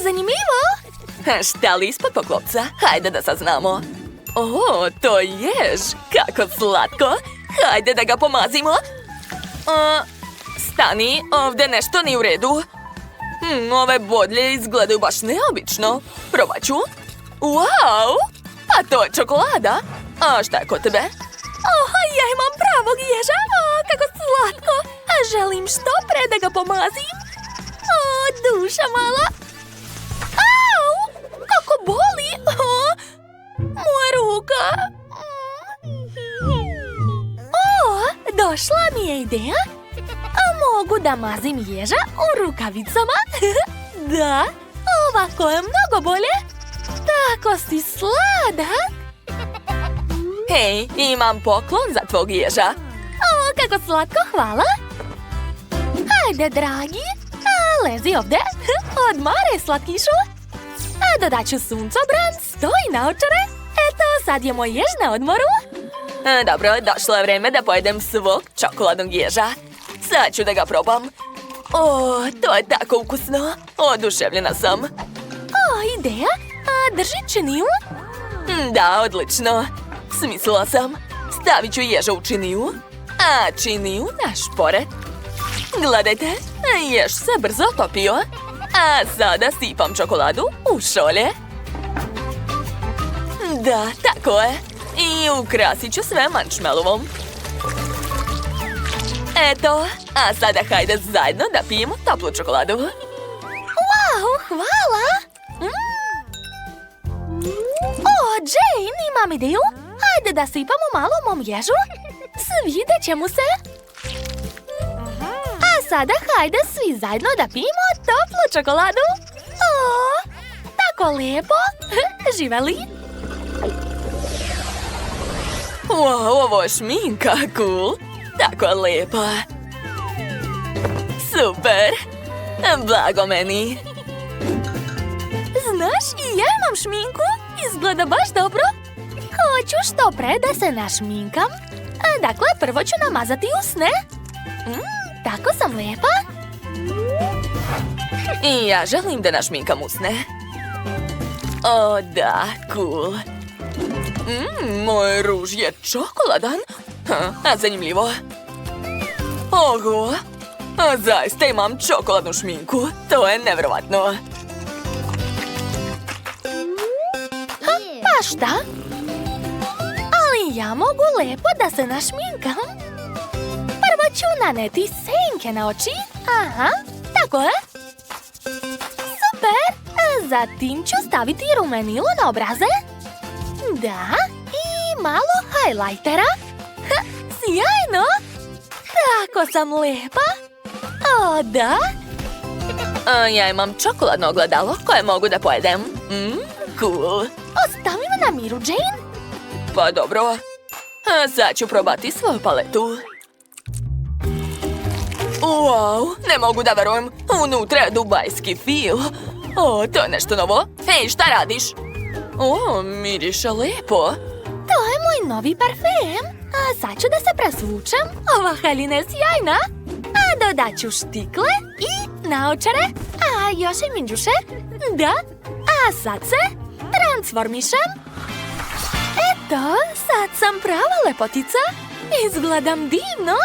zanimljivo! Šta li ispod poklopca? Hajde da saznamo. O, to je jež! Kako slatko! Hajde da ga pomazimo! Stani, ovdje nešto nije u redu. Ove bodlje izgledaju baš neobično. Probat ću. Wow! A to je čokolada. A šta je kod tebe? Ja imam pravog ježa. Kako slatko. A želim što pre da ga pomazim. Duša mala. Au! Kako boli. Moja ruka. Došla mi je ideja. Mogu da mazim ježa u rukavicama. Da, ovako je mnogo bolje. Tako si sladak. Hej, imam poklon za tvog ježa. Kako slatko, hvala. Ajde, dragi, lezi ovdje. Odmaraj, slatkišu. Dodat ću suncobran, stoj naočare. Eto, sad je moj jež na odmoru. Dobro, došlo je vreme da pojedem svog čokoladnog ježa. Sad ću da ga probam. To je tako ukusno. Oduševljena sam. Ideja? Drži činiju? Da, odlično. Smislila sam. Stavit ću ježa u činiju, a činiju na šporet. Gledajte, jež se brzo topio. A sada sipam čokoladu u šolje. Da, tako je. I ukrasit ću sve marshmallowom. Eto, a sada hajde zajedno da pijemo toplu čokoladu. Wow, hvala! Jane, imam ideju. Hajde da sipamo malo u mom ježu. Svidet će mu se. A sada hajde svi zajedno da pijemo toplu čokoladu. Tako lijepo. Živeli? Wow, ovo je šminka, cool. Tako je lijepa. Super. Blago meni. Znaš, i ja imam šminku. Izgleda baš dobro. Hoću što pre da se našminkam. Dakle, prvo ću namazati usne. Tako sam lijepa. I ja želim da našminkam usne. O, da, cool. Moj ruž je čokoladan. A zanimljivo. Oho, zaista imam čokoladnu šminku. To je nevjerovatno. Pa šta? Ali ja mogu lijepo da se našminkam. Prvo ću naneti senke na oči. Aha, tako je. Super. Zatim ću staviti rumenilo na obraze. Da, i malo highlightera. Sjajno. Tako sam lijepa. O, da. Ja imam čokoladno ogledalo koje mogu da pojedem. Cool. Ostavi me na miru, Jane. Pa dobro. Sad ću probati svoju paletu. Wow, ne mogu da verujem. Unutra je dubajski fil. To je nešto novo. Hej, šta radiš? Miriše lijepo. To je moj novi parfem. Sad ću da se presvučem. Ova haljina je sjajna. Dodat ću štikle i naočare. Još i minđuše. Da. A sad se transformišem. Eto, sad sam prava lepotica. Izgledam divno.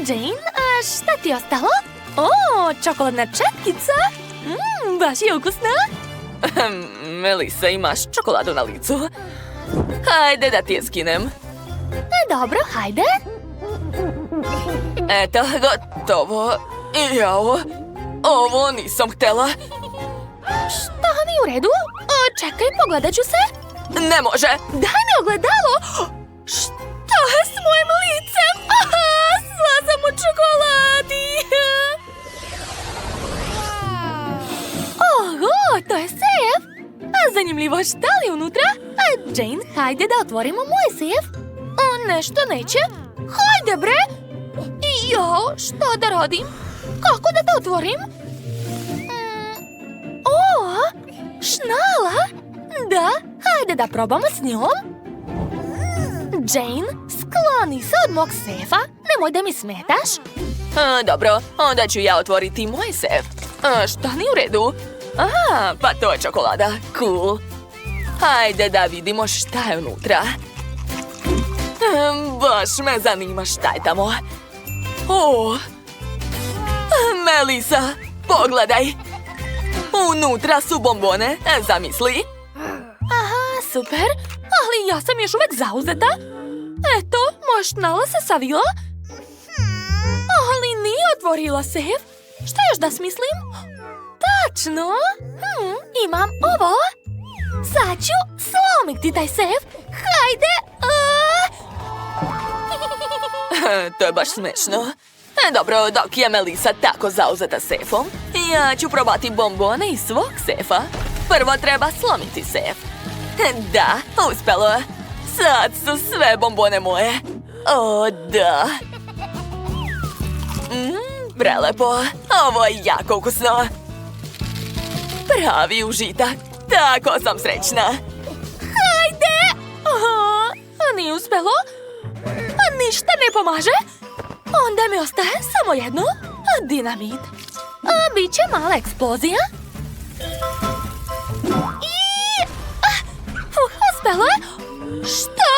Jane, šta ti je ostalo? Čokoladna četkica. Baš je ukusna. Melisa, imaš čokoladu na licu. Hajde da ti je skinem. Dobro, hajde. Eto, gotovo. Jao, ovo nisam htjela. Šta nije u redu? Čekaj, pogledat ću se. Ne može. Daj mi ogledalo. Šta je s mojim licem? Sva sam u čokoladi. Oho, to je sef. Zanimljivo, šta li unutra? Jane, hajde da otvorimo moj sef. Nešto neće. Hajde, bre. Jao, što da radim? Kako da te otvorim? Šnala? Da, hajde da probamo s njom. Jane, skloni se od mog sefa. Nemoj da mi smetaš. Dobro, onda ću ja otvoriti moj sef. Šta nije u redu? Aha, pa to je čokolada. Cool. Hajde da vidimo šta je unutra. Baš me zanima šta je tamo. Melisa, pogledaj. Unutra su bombone, zamisli. Aha, super. Ali ja sam još uvek zauzeta. Eto, moš nala se savila. Ali nije otvorila sef. Šta još da smislim? Tačno. Imam ovo. Sad ću slomiti taj sef. Hajde. To je baš smešno. Dobro, dok je Melisa tako zauzeta sefom, ja ću probati bombone iz svog sefa. Prvo treba slomiti sef. Da, uspelo. Sad su sve bombone moje. O, da. Prelepo. Ovo je jako ukusno. Pravi užitak. Tako sam srećna. Hajde. Nije uspelo. Ništa ne pomaže. Onda mi ostaje samo jedno. Dinamit. Biće mala eksplozija. Uspelo je. Šta?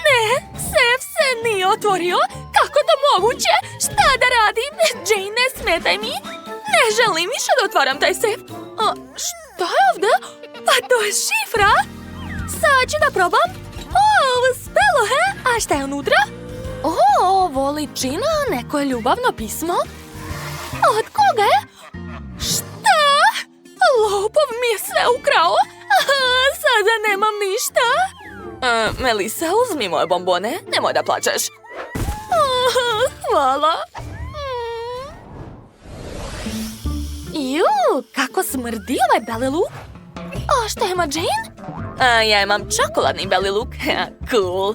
Ne, sef se nije otvorio. Kako to moguće? Šta da radim? Jane, ne smetaj mi. Ne želim više da otvaram taj sef. Šta je ovdje? Pa to je šifra. Sad ću da probam. Uspelo je. A šta je unutra? Ovo liči na neko ljubavno pismo. Od koga je? Šta? Lopov mi je sve ukrao. Sada nemam ništa. Melisa, uzmi moje bombone. Nemoj da plačeš. Hvala. Kako smrdi ovaj Belly Look. Šta ima Jane? Ja imam čokoladni Belly Look. Cool.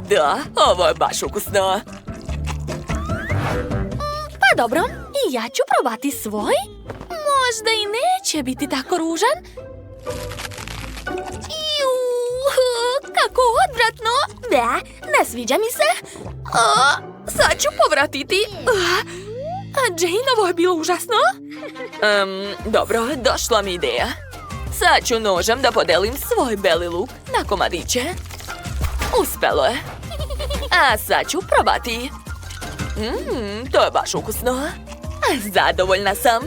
Da, ovo je baš ukusno. Pa dobro, i ja ću probati svoj. Možda i neće biti tako ružan. Kako odvratno. Ne sviđa mi se. Sad ću povratiti. Jane, ovo je bilo užasno. Dobro, došla mi ideja. Sad ću nožem da podelim svoj Belly Look na komadiće. Uspelo je. A sad ću probati. To je baš ukusno. Zadovoljna sam.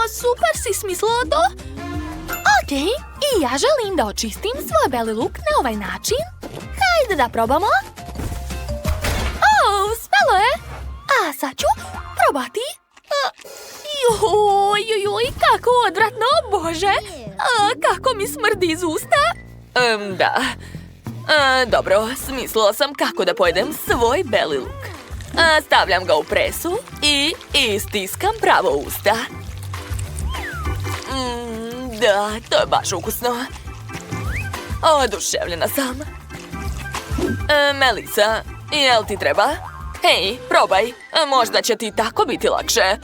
Super si smislila to. Okej, i ja želim da očistim svoj Belly Look na ovaj način. Hajde da probamo. Uspelo je. A sad ću probati. Kako odvratno, bože. Kako mi smrdi iz usta. Da. Dobro, smislila sam kako da pojedem svoj Belly Look. Stavljam ga u presu i istiskam pravo usta. Da, to je baš ukusno. Oduševljena sam. Melisa, jel ti treba? Hej, probaj. Možda će ti tako biti lakše.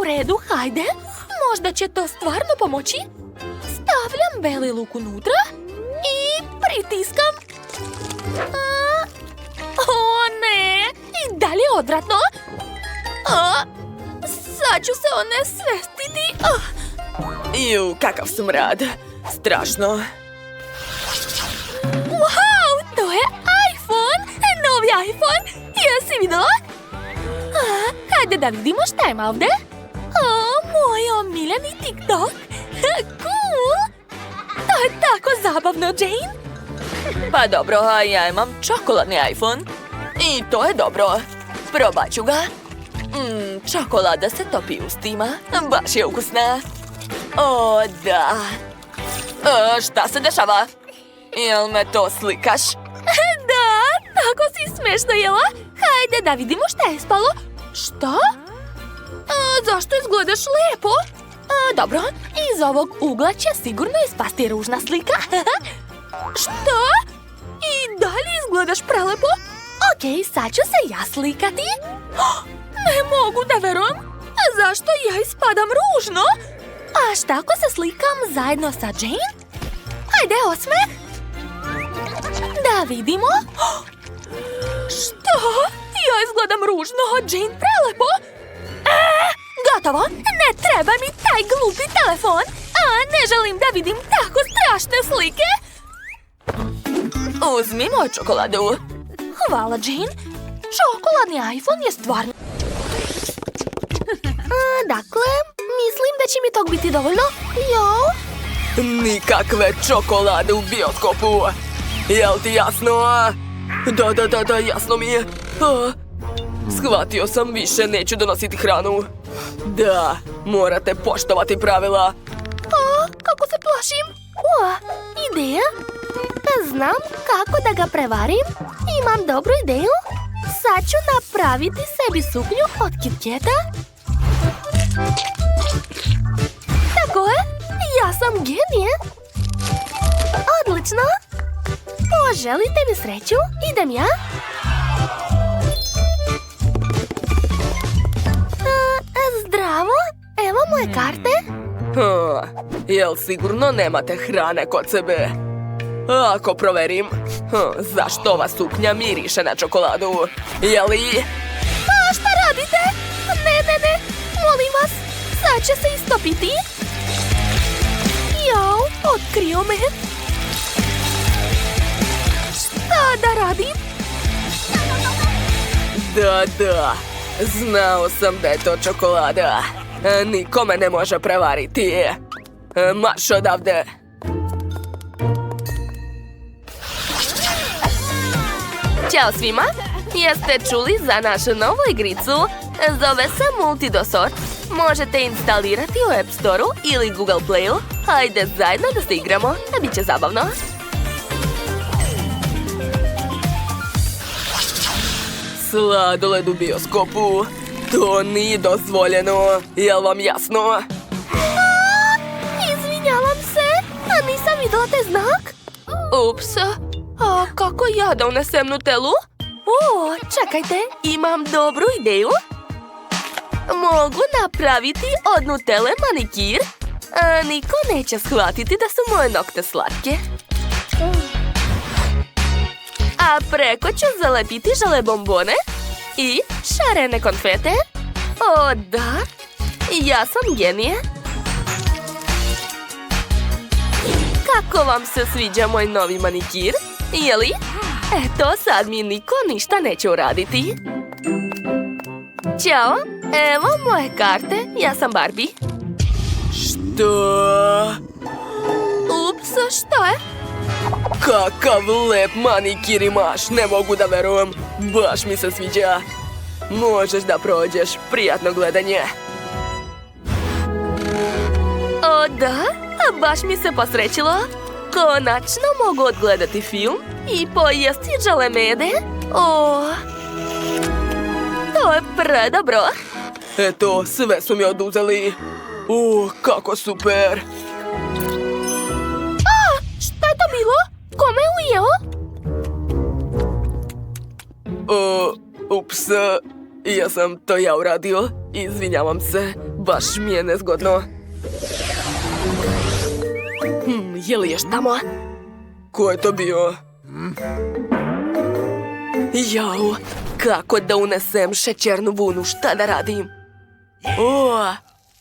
U redu, hajde. Možda će to stvarno pomoći. Stavljam Belly Look unutra i pritiskam. Ne, i dalje odvratno. Sad ću se onesvestiti. Kakav smrad. Strašno. Wow, to je iPhone. Novi iPhone. Jesi videla? Hajde da vidimo šta ima ovdje. Moj omiljeni TikTok. Cool. To je tako zabavno, Jane. Pa dobro, a ja imam čokoladni iPhone. I to je dobro. Probat ću ga. Čokolada se topi ustima. Baš je ukusna. O, da. Šta se dešava? Jel me to slikaš? Da, tako si smešno jela. Hajde da vidimo šta je ispalo. Šta? Zašto izgledaš lijepo? Dobro, iz ovog ugla će sigurno ispasti ružna slika. Šta? I dalje izgledaš prelepo? Okej, sad ću se ja slikati. Ne mogu da verujem. Zašto ja ispadam ružno? A šta ako se slikam zajedno sa Jane? Ajde, osmeh. Da vidimo. Šta? Ja izgledam ružno, a Jane prelepo. Gotovo! Ne treba mi taj glupi telefon! A ne želim da vidim tako strašne slike! Uzmi moju čokoladu. Hvala, Jean. Čokoladni iPhone je stvarno... Dakle, mislim da će mi tog biti dovoljno. Jo? Nikakve čokolade u bioskopu. Jel ti jasno? Da, jasno mi je. Shvatio sam, više neću donositi hranu. Da, morate poštovati pravila. Kako se plašim. Ideja. Znam kako da ga prevarim. Imam dobru ideju. Sad ću napraviti sebi suknju od KitKata. Tako je. Ja sam genije. Odlično. Poželite mi sreću. Idem ja. Zdravo. Evo moje karte. Jel sigurno nemate hrane kod sebe? Ako proverim, zašto ova suknja miriše na čokoladu? Jeli? Šta radite? Ne. Molim vas. Sad će se istopiti. Jao, otkrio me. Šta da radim? Da. Znao sam da je to čokolada. Niko me ne može prevariti. Marš odavde. Ćao svima! Jeste čuli za našu novu igricu? Zove se Multidosort. Možete instalirati u App Store-u ili Google Play-u. Hajde zajedno da se igramo, biće zabavno. Sladoled u bioskopu. To nije dozvoljeno. Jel vam jasno? Izvinjavam se, a nisam videla taj znak. Ups. A kako ja da unesem Nutellu? Čekajte, Imam dobru ideju. Mogu napraviti od Nutelle manikir. A niko neće shvatiti da su moje nokte slatke. A preko ću zalepiti žele bombone i šarene konfete. O da, ja sam genije. Kako vam se sviđa moj novi manikir? Jeli? Eto, sad mi niko ništa neće uraditi. Ćao, evo moje karte, ja sam Barbie. Što? Ups, što je? Kakav lep manikir imaš, ne mogu da verujem. Baš mi se sviđa. Možeš da prođeš, prijatno gledanje. O da, baš mi se posrećilo. Konačno mogu odgledati film i pojesti želemede. To je predobro. Eto, sve su mi oduzeli. Kako super. Šta je to bilo? Kome je ujeo? Ups, ja sam to ja uradio. Izvinjavam se, baš mi je nezgodno. Je li još tamo? Ko je to bio? Jao, kako da unesem šećernu vunu, šta da radim?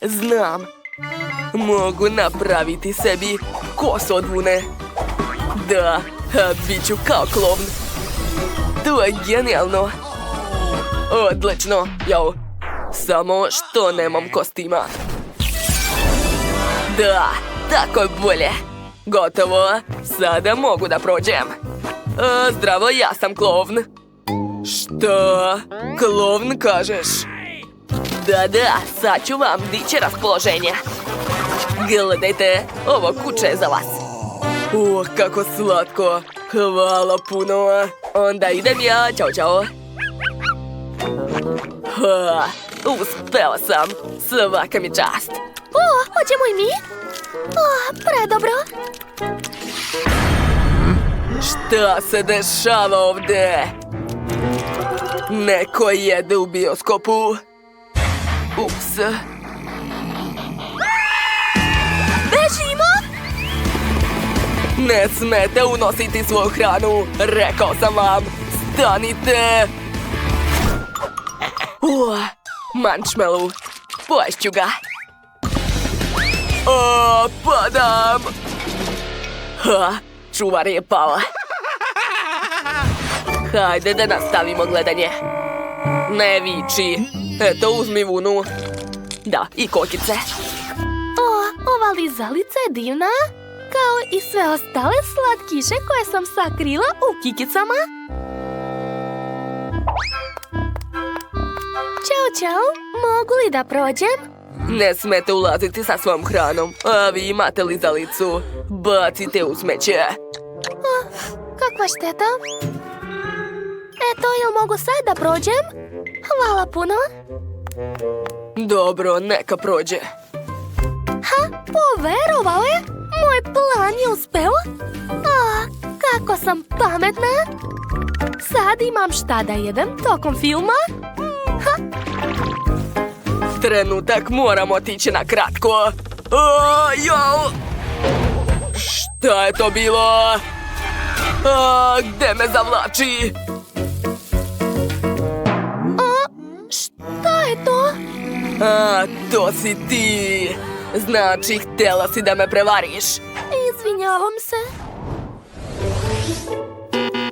Znam. Mogu napraviti sebi kosu od vune. Da, bit ću kao klovn. To je genijalno. Odlično, jao. Samo što nemam kostima. Da, tako je bolje. Gotovo, sada mogu da prođem. Zdravo, ja sam klovn. Šta? Klovn kažeš? Da, sad ću vam dići raspoloženje. Gledajte, ovo kuće je za vas. Kako slatko. Hvala puno. Onda idem ja, čao. Uspeo sam. Svaka mi čast. Hoćemo i mi? Predobro. Šta se dešava ovde? Neko jede u bioskopu. Ups. Bežimo! Ne smete unositi svoju hranu. Rekao sam vam. Stanite. Marshmallow. Poješću ga. O, padam! Ha, čuvar je pala. Hajde da nastavimo gledanje. Ne viči. Eto, uzmi vunu. Da, i kokice. O, ova lizalica je divna, kao i sve ostale slatkiše koje sam sakrila u kikicama. Ćao, čao, mogu li da prođem? Ne smete ulaziti sa svom hranom, a vi imate lizalicu. Bacite u smeće. Kakva šteta? Eto, jel mogu sad da prođem? Hvala puno. Dobro, neka prođe. Ha, poverovao je? Moj plan je uspeo? A, kako sam pametna. Sad imam šta da jedem tokom filma? Ha, Trenutak, moram otići na kratko. Jo! Šta je to bilo? Gde me zavlači? šta je to? To si ti. Znači, htjela si da me prevariš. Izvinjavam se.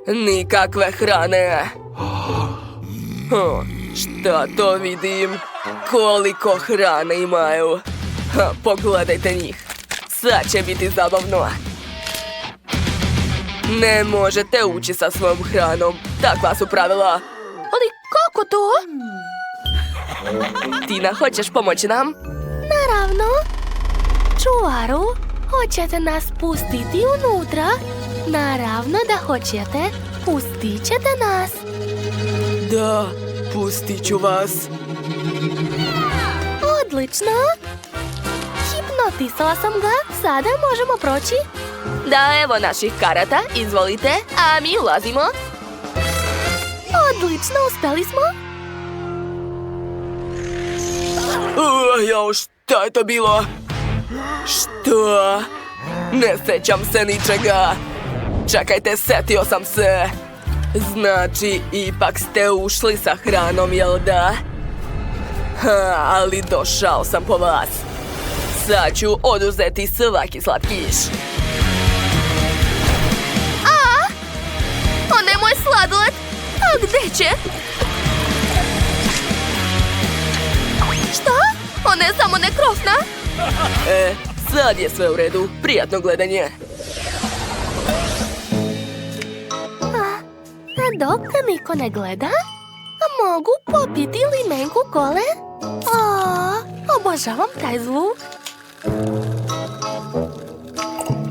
Nikakve hrane. Šta to vidim? Koliko hrane imaju. Pogledajte njih. Sad će biti zabavno. Ne možete ući sa svom hranom. Takva su pravila. Ali kako to? Tina, hoćeš pomoći nam? Naravno. Čuvaru, hoćete nas pustiti unutra? Naravno da hoćete. Pustit ćete nas. Da, pustit ću vas. Odlično. Hipnotisala sam ga. Sada možemo proći. Da, evo naših karata, izvolite, a mi ulazimo. Odlično, uspeli smo. Jao, šta je to bilo? Šta? Ne sjećam se ničega. Čekajte, setio sam se. Znači, ipak ste ušli sa hranom, jel da? Ali došao sam po vas. Sad ću oduzeti svaki slatkiš. On je moj sladoled. A gde će? Šta? Ona je samo nekrofna. Sad je sve u redu. Prijatno gledanje. A dok niko ne gleda, mogu popiti limenku kole. Obožavam taj zvuk.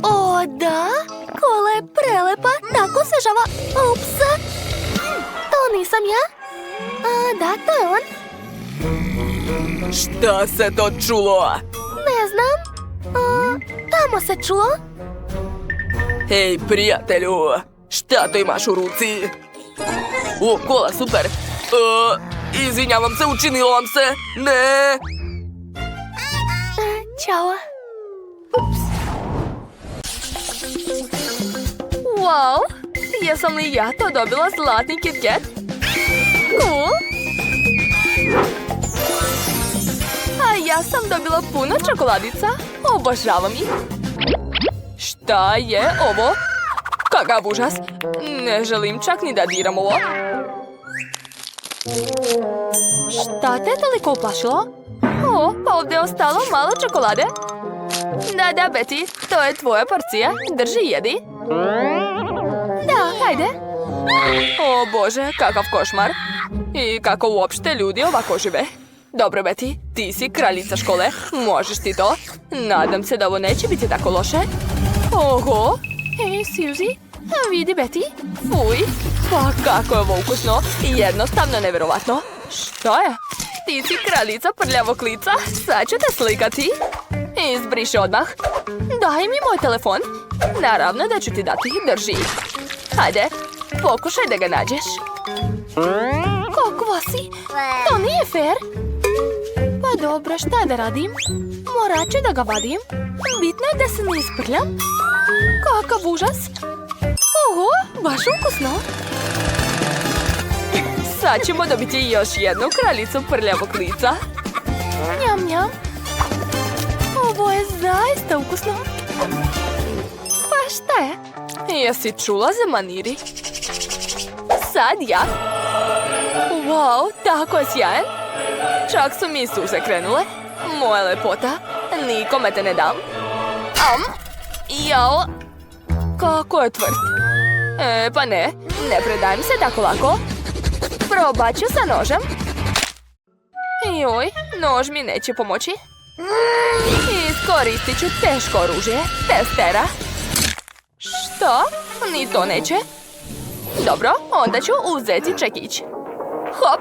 O, da, kola je prelepa, tako se žava. Ups, to nisam ja. Da, to je on. Šta se to čulo? Ne znam. Tamo se čulo. Hej, prijatelju, šta to imaš u ruci? O, kola, super. Izvinjavam se, učinilo vam se. Ne. Ćao. Ups. Wow, jesam li ja to dobila zlatni Kit Kat? Cool. A ja sam dobila puno čokoladica. Obožavam ih. Šta je ovo? Kakav užas. Ne želim čak ni da diram ovo. Šta te toliko uplašilo? O, pa ovdje je ostalo malo čokolade. Da, Betty, to je tvoja porcija. Drži, jedi. Da, hajde. O Bože, kakav košmar. I kako uopšte ljudi ovako žive. Dobro, Betty, ti si kraljica škole. Možeš ti to. Nadam se da ovo neće biti tako loše. Oho. Hej, Suzy. Vidi, Betty. Fuj. Pa kako je ovo ukusno. I jednostavno nevjerovatno. Što je? Ti si kraljica prljavog lica. Sad ću te slikati. Izbriši odmah. Daj mi moj telefon. Naravno da ću ti dati. Drži. Hajde, pokušaj da ga nađeš. Kakva si? To nije fair. Pa dobro, šta da radim? Morat ću da ga vadim. Bitno je da se ne isprljam. Kakav užas. Oho, baš ukusno. Sad ćemo dobiti još jednu kraljicu prljavog lica. Njam, njam. Ovo je zaista ukusno. Pa šta je? Jesi čula za maniri? Sad ja. Wow, tako je sjajan. Čak su mi suze krenule. Moja lepota, nikome te ne dam. Jao. Kako je tvrd. Pa ne predajem se tako lako. Probat ću sa nožem. Joj, nož mi neće pomoći. Iskoristit ću teško oružje, testera. Što? Ni to neće. Dobro, onda ću uzeti čekić. Hop!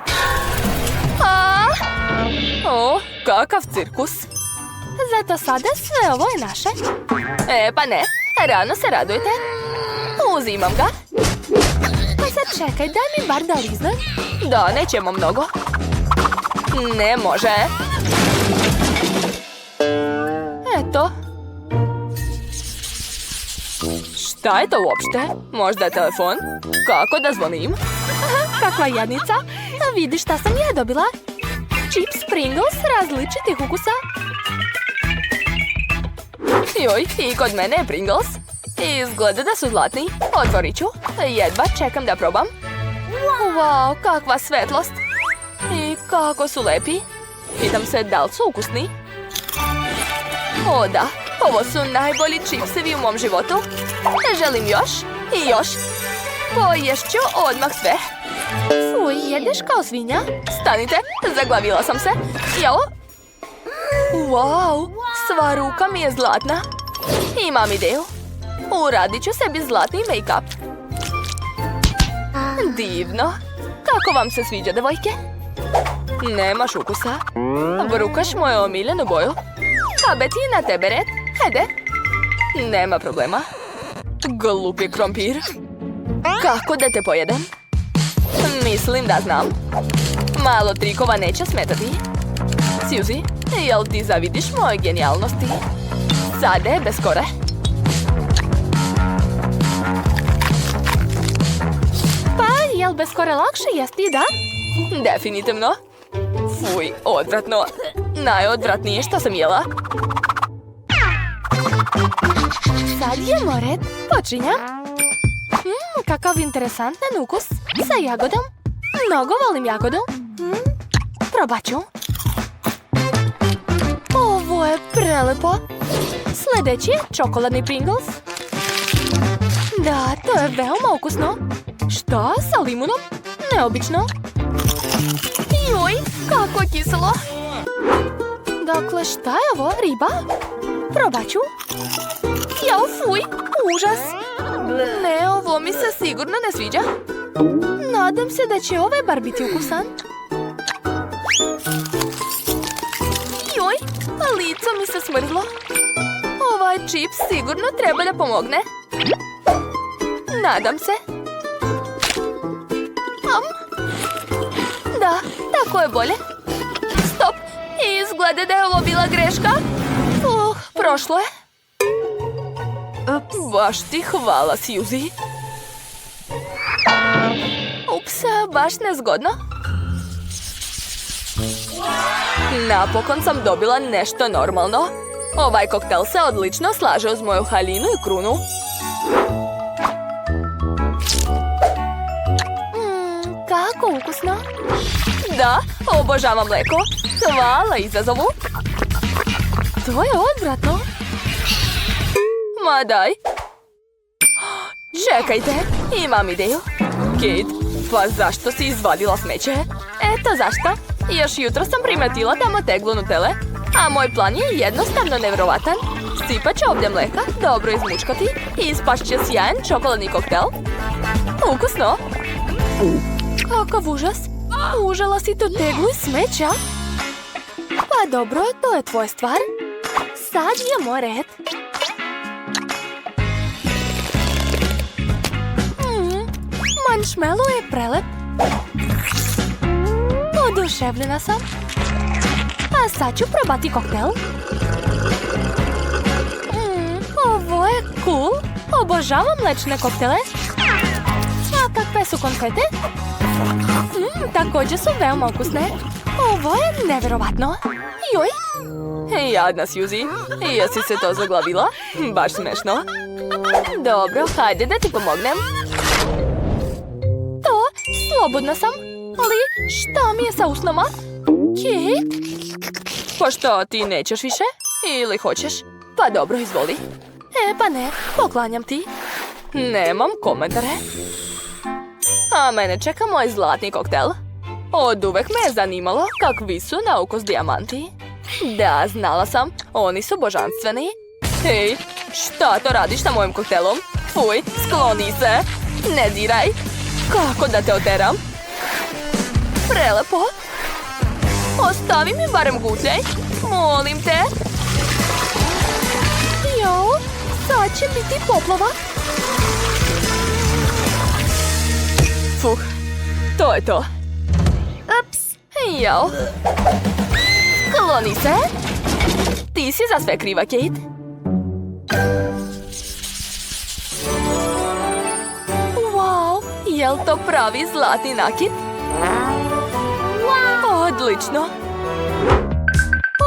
O, kakav cirkus. Zato sada sve ovo je naše. Pa ne, rano se radujete. Uzimam ga. Pa sad čekaj, daj mi bar da liznem. Da, nećemo mnogo. Ne može. Eto. Šta je to uopšte? Možda je telefon? Kako da zvonim? Aha, kakva jadnica. A vidi šta sam ja dobila. Chips Pringles različitih ukusa. Joj, i kod mene je Pringles. Izgleda da su zlatni. Otvorit ću. Jedva čekam da probam. Wow, kakva svetlost. I kako su lepi. Pitam se da li su ukusni. O da, ovo su najbolji čipsevi u mom životu. Želim još i još. Poješću odmah sve. Fuj, jedeš kao svinja? Stanite, zaglavila sam se. Jao. Wow, sva ruka mi je zlatna. Imam ideju. Uradit ću sebi zlatni make-up. Divno. Kako vam se sviđa, devojke? Nemaš ukusa. Brukaš moju omiljenu boju. A Beti, na tebe red. Hajde. Nema problema. Glupi krompir. Kako da te pojedem? Mislim da znam. Malo trikova neće smetati. Suzy, jel ti zavidiš moje genijalnosti? Sade, bez kore. Pa, jel bez kore lakše jesti, da? Definitivno. Fuj, odvratno. Najodvratnije što sam jela. Sad je mored. Počinjam. Kakav interesantan ukus. Sa jagodom. Mnogo volim jagodu. Probat ću. Ovo je prelepo. Sljedeći je čokoladni Pringles. Da, to je veoma ukusno. Šta sa limunom? Neobično. Joj, kako je kiselo. Dakle, šta je ovo? Riba? Probat ću. Jao, fuj, užas. Ne, ovo mi se sigurno ne sviđa. Nadam se da će ovaj bar biti ukusan. Joj, a lico mi se smrlo. Ovaj čips sigurno treba da pomogne. Nadam se. Da, tako je bolje. Stop, izgleda da je ovo bila greška. Prošlo je. Baš ti hvala, Suzy. Ups, baš nezgodno. Napokon sam dobila nešto normalno. Ovaj koktel se odlično slaže uz moju haljinu i krunu. Kako ukusno. Da, obožavam mleko. Hvala izazovu. To je odvratno. Ma daj. Čekajte, imam ideju. Kate, pa zašto si izvadila smeće? Eto zašto. Još jutro sam primetila tamo teglu Nutelle, a moj plan je jednostavno nevjerovatan. Sipat ću ovdje mleka, dobro izmučkati i ispašće sjajan čokoladni koktel. Ukusno. Kakav užas. Užala si tu teglu iz smeća. Pa dobro, to je tvoja stvar. Sad je moj red. Marshmallow je prelep. Oduševljena sam. A sad ću probati koktel. Ovo je cool. Obožavam mlečne koktele. A kakve su konfete? Također su veoma ukusne. Ovo je nevjerovatno. Joj! Jadna Suzy, jesi se to zaglavila? Baš smešno. Dobro, hajde da ti pomognem. To, slobodna sam. Ali šta mi je sa usnama? Kate? Pa što, ti nećeš više? Ili hoćeš? Pa dobro, izvoli. Pa ne, poklanjam ti. Nemam komentare. A mene čeka moj zlatni koktel. Od uvek me je zanimalo kakvi su na ukus dijamanti. Da, znala sam, oni su božanstveni. Hej, šta to radiš sa mojim koktelom? Fuj, skloni se. Ne diraj. Kako da te oteram? Prelepo. Ostavi mi barem gutljaj. Molim te. Jo, sad će biti poplava. Fuh, to je to. Ups. Jao. Skloni se. Ti si za sve kriva, Kate. Wow, jel to pravi zlatni nakit? Odlično.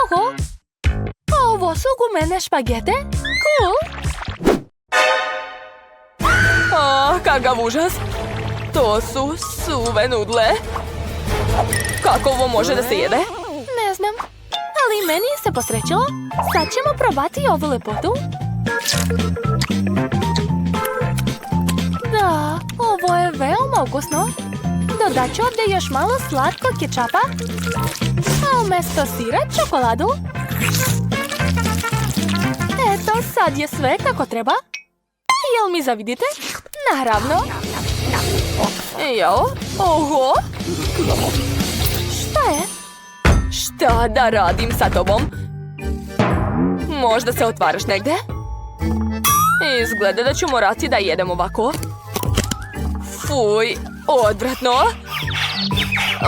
Oho. Ovo su gumene špagete? Cool. Kakav užas. To su suve nudle. Kako ovo može da se jede? Ne znam. Ali meni se posrećilo. Sad ćemo probati ovu lepotu. Da, ovo je veoma ukusno. Dodat ću ovdje još malo slatkog kečapa. A umjesto sira čokoladu. Eto, sad je sve kako treba. Jel mi zavidite? Naravno. Jao, oho. Šta je? Šta da radim sa tobom? Možda se otvaraš negde? Izgleda da ću morati da jedem ovako. Fuj, odvratno.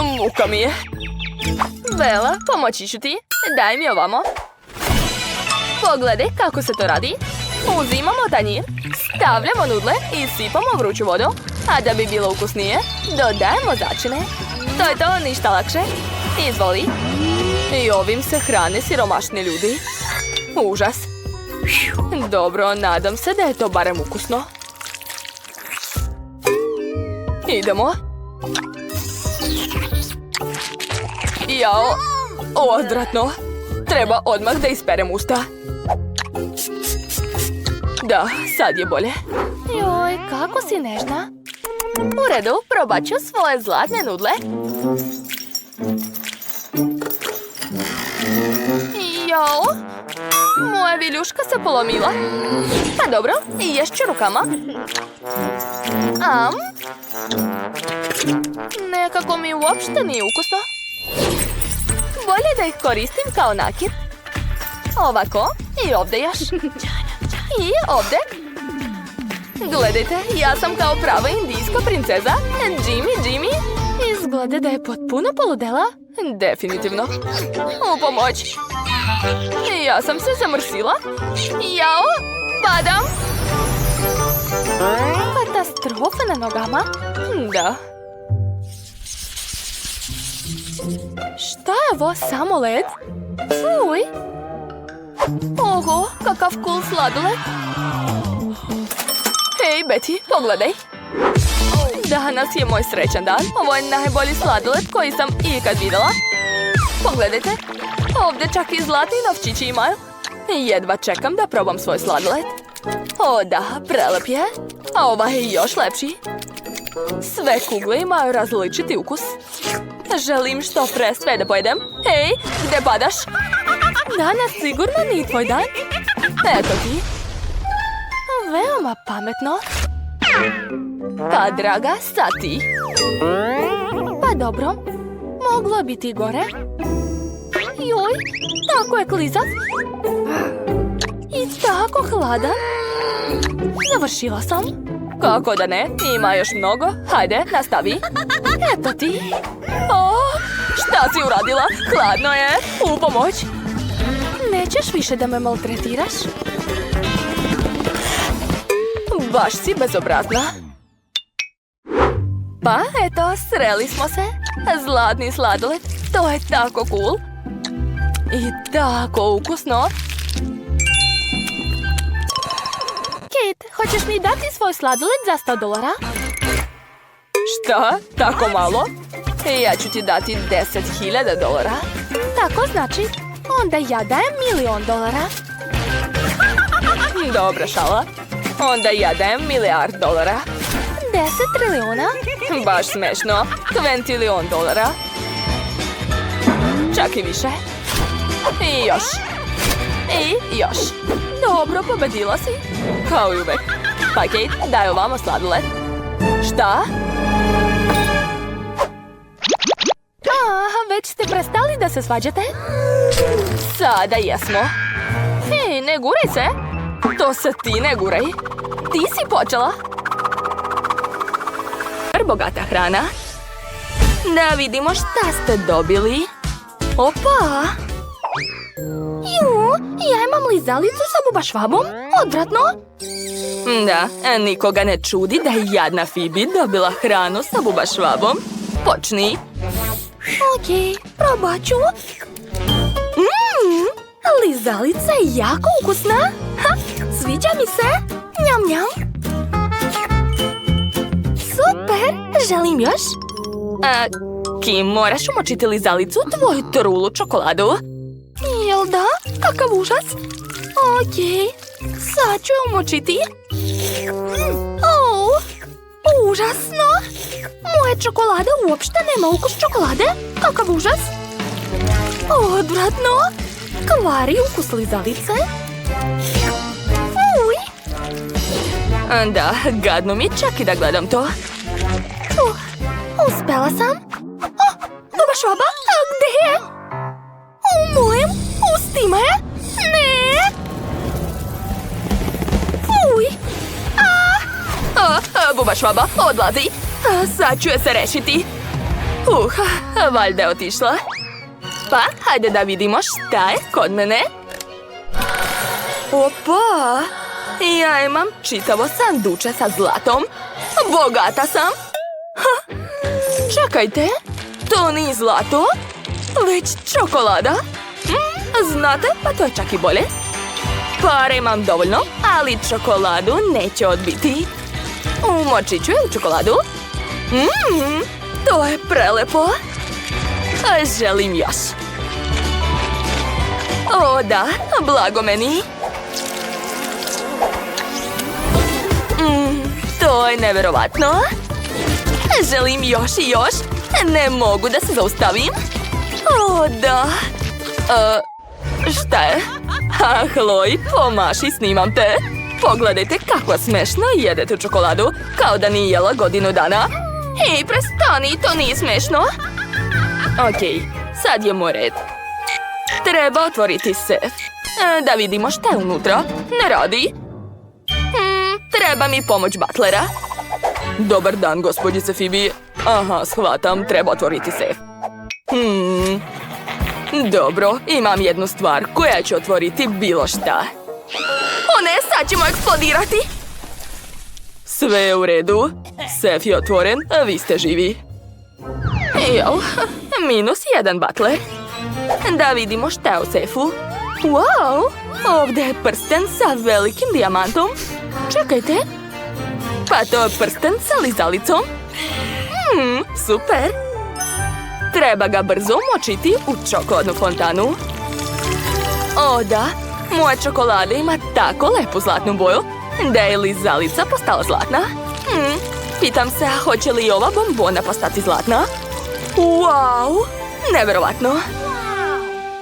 Muka mi je. Bela, pomoći ću ti. Daj mi ovamo. Pogledaj kako se to radi. Uzimamo tanjir, stavljamo nudle i sipamo vruću vodu. A da bi bilo ukusnije, dodajemo začine. To je to, ništa lakše. Izvoli. I ovim se hrane siromašni ljudi. Užas. Dobro, nadam se da je to barem ukusno. Idemo. Jao, odvratno. Treba odmah da isperem usta. Da, sad je bolje. Joj, kako si nežna. U redu, probat ću svoje zlatne nudle. Jao, moja viljuška se polomila. Pa dobro, ješću rukama. Nekako mi uopšte nije ukusno. Bolje da ih koristim kao nakit. Ovako, i ovdje još. I ovdje. Gledajte, ja sam kao prava indijska princeza. Jimmy. Izgleda da je potpuno poludela. Definitivno. U pomoć. Ja sam se zamrsila. Jao, padam. Katastrofa na nogama. Da. Šta je ovo, samo led? Fuj. Oho, kakav cool sladoled. Hej, Betty, pogledaj. Danas je moj srećan dan. Ovo je najbolji sladoled koji sam ikad vidjela. Pogledajte. Ovdje čak i zlatni novčići imaju. Jedva čekam da probam svoj sladoled. O da, prelep je. A ovaj je još lepši. Sve kugle imaju različiti ukus. Želim što pre sve da pojedem. Hej, gde padaš? Danas sigurno nije tvoj dan. Eto ti. Veoma pametno. Pa draga, sad ti. Pa dobro, moglo biti gore. Joj, tako je klizav. I tako hladan. Završila sam. Kako da ne, ima još mnogo. Hajde, nastavi. Eto ti. Šta si uradila? Hladno je. U pomoć. Nećeš više da me maltretiraš? Baš si bezobrazna. Pa eto, sreli smo se. Zlatni sladoled, to je tako cool. I tako ukusno. Kate, hoćeš mi dati svoj sladoled za $100? Šta? Tako malo? Ja ću ti dati $10.000. Tako znači, onda ja dajem $1.000.000. Dobra šala. Onda ja dajem $1 milijard. 10 trilijuna? Baš smešno. $20 Čak i više. I još. I još. Dobro, pobedila si. Kao i uvek. Pa Kate, daj ovamo sladoled. Šta? Već ste prestali da se svađate? Sada jesmo. Hej, ne guraj se. To se ti ne guraj. Ti si počela. Bogata hrana. Da vidimo šta ste dobili. Opa! Ja imam lizalicu sa bubašvabom. Odvratno. Da, nikoga ne čudi da je jadna Phoebe dobila hranu sa bubašvabom. Počni. Okej, probat ću. Lizalica je jako ukusna. Sviđa mi se. Njam, njam. Super, želim još. Kim, moraš umočiti lizalicu u tvoju trulu čokoladu. Jel da? Kakav užas. Okej, sad ću je umočiti. Užasno. Moja čokolada uopšte nema ukus čokolade. Kakav užas. Odvratno. Kvari ukus lizalice. Uj. Da, gadno mi čak i da gledam to. Uspela sam. Bubašvaba, gde je? U mojem ustima je. Ne. Uj. Bubašvaba, odlazi. Sad ću je se rešiti. Valjda je otišla. Pa, hajde da vidimo šta je kod mene. Opa! Ja imam čitavo sanduče sa zlatom. Bogata sam. Čekajte, to nije zlato, već čokolada. Znate, pa to je čak i bolje. Pare imam dovoljno, ali čokoladu neće odbiti. Umočit ću je u čokoladu. To je prelepo. Želim još. O da, blago meni. To je neverovatno. Želim još i još. Ne mogu da se zaustavim. O da. Šta je? Chloe, pomaši, snimam te. Pogledajte kako smešno jedete čokoladu, kao da nije jela godinu dana. Hej, prestani, to nije smešno. Okej, sad je moj red. Treba otvoriti sef. Da vidimo šta je unutra. Ne radi. Treba mi pomoć butlera. Dobar dan, gospođice Phoebe. Aha, shvatam, treba otvoriti sef. Dobro, imam jednu stvar koja će otvoriti bilo šta. O ne, sad ćemo eksplodirati. Sve je u redu. Sef je otvoren, a vi ste živi. Jel, -1 butler. Da vidimo šta je u sefu. Wow, ovdje je prsten sa velikim dijamantom. Čekajte. Pa to je prsten sa lizalicom. Super. Treba ga brzo umočiti u čokoladnu fontanu. O da, moja čokolada ima tako lepu zlatnu boju da je lizalica postala zlatna. Pitam se, hoće li i ova bombona postati zlatna? Wow, neverovatno.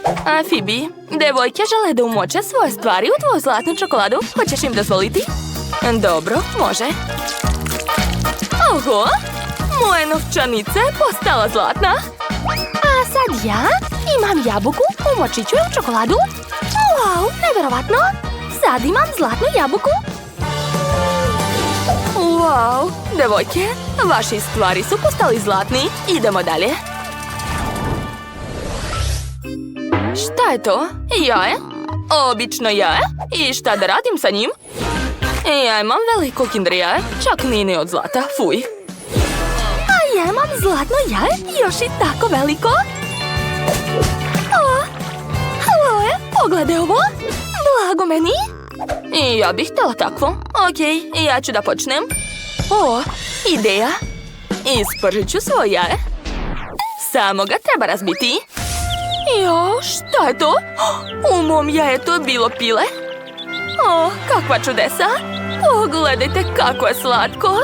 A Phoebe, devojke žele da umoče svoje stvari u tvoju zlatnu čokoladu. Hoćeš im dozvoliti? Dobro, može. Oho, moja novčanica je postala zlatna. A sad ja imam jabuku, umočit ću je u čokoladu. Wow, neverovatno. Sad imam zlatnu jabuku. Wow, devojke, vaši stvari su postali zlatni. Idemo dalje. Šta je to? Jaje? Obično jaje? I šta da radim sa njim? Ja imam veliko Kinder jaje, čak nije ni od zlata, fuj. A ja imam zlatno jaje, još i tako veliko. Pogledaj ovo. Blago meni. I ja bih htjela takvo. Okej, ja ću da počnem. O, ideja. Ispržit ću svoje jaje. Samo ga treba razbiti. Jo, šta je to? U mom jajetu je bilo pile. O, kakva čudesa. Pogledajte kako je slatko.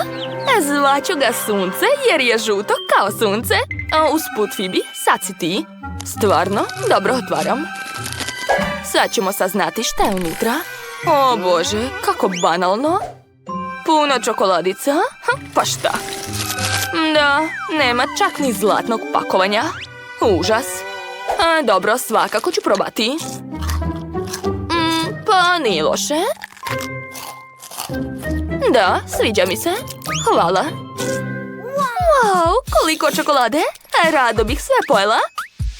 Zvaću ga sunce jer je žuto kao sunce. A usput, Phoebe, sad si ti. Stvarno? Dobro, otvaram. Sad ćemo saznati šta je unutra. O Bože, kako banalno. Puno čokoladica. Pa šta? Da, nema čak ni zlatnog pakovanja. Užas. Dobro, svakako ću probati. Pa nije loše. Da, sviđa mi se. Hvala. Wow, koliko čokolade. Rado bih sve pojela.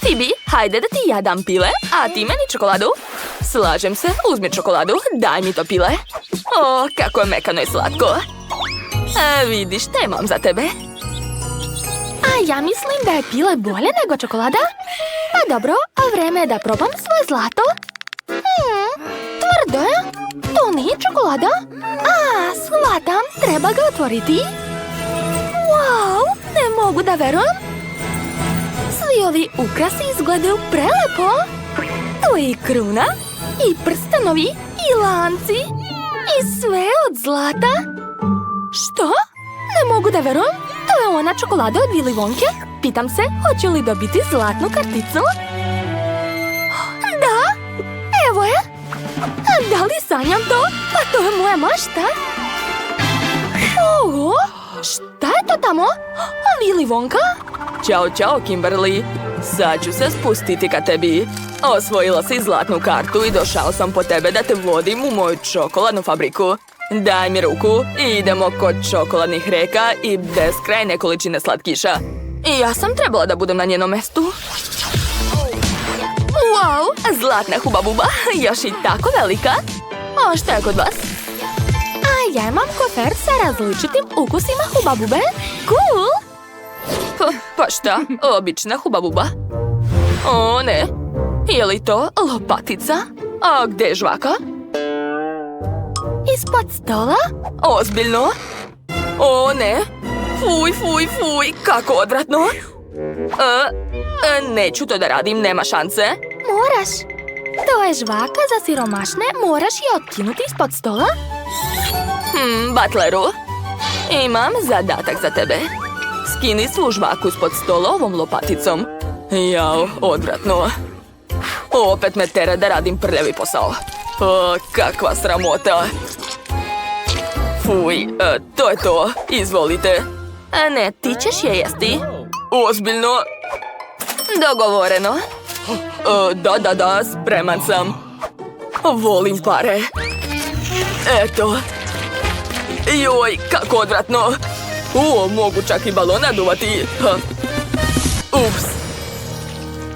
Phoebe, hajde da ti ja dam pile, a ti meni čokoladu. Slažem se, uzmi čokoladu, daj mi to pile. O, kako je mekano i slatko. Vidiš, te imam za tebe. A ja mislim da je pile bolje nego čokolada. Pa dobro, a vreme je da probam svoje zlato. Tvrdo je. To nije čokolada. A, shvatam, treba ga otvoriti. Wow, ne mogu da verujem. Svi ovi ukrasi izgledaju prelepo. Tu je i kruna, i prstenovi, i lanci, i sve od zlata. Što? Ne mogu da verujem. To je ona čokolada od Willy Wonke. Pitam se, hoće li dobiti zlatnu karticu? Da, evo je. A da li sanjam to? Pa to je moja mašta. Oho, šta je to tamo? Willy Wonka? Ćao, čao, Kimberly. Sad ću se spustiti ka tebi. Osvojila si zlatnu kartu i došao sam po tebe da te vodim u moju čokoladnu fabriku. Daj mi ruku i idemo kod čokoladnih reka i beskrajne količine slatkiša. I ja sam trebala da budem na njenom mestu. Wow, zlatna Huba Buba, još i tako velika. A šta je kod vas? A ja imam kofer sa različitim ukusima Huba Bube. Cool! Pa šta, obična Huba Buba. O ne, je li to lopatica? A gde je žvaka? Ispod stola? Ozbiljno? O ne, fuj, fuj, fuj, kako odvratno. Neću to da radim, nema šanse. Moraš. To je žvaka za siromašne, moraš je otkinuti ispod stola. Butleru, imam zadatak za tebe. Skini svu žvaku ispod stola ovom lopaticom. Jao, odvratno. Opet me tera da radim prljavi posao. O, kakva sramota. Fuj, to je to. Izvolite. A ne, ti ćeš je jesti. Ozbiljno? Dogovoreno. Da, spreman sam. Volim pare. Eto. Joj, kako odvratno. Mogu čak i balon naduvati. Ups.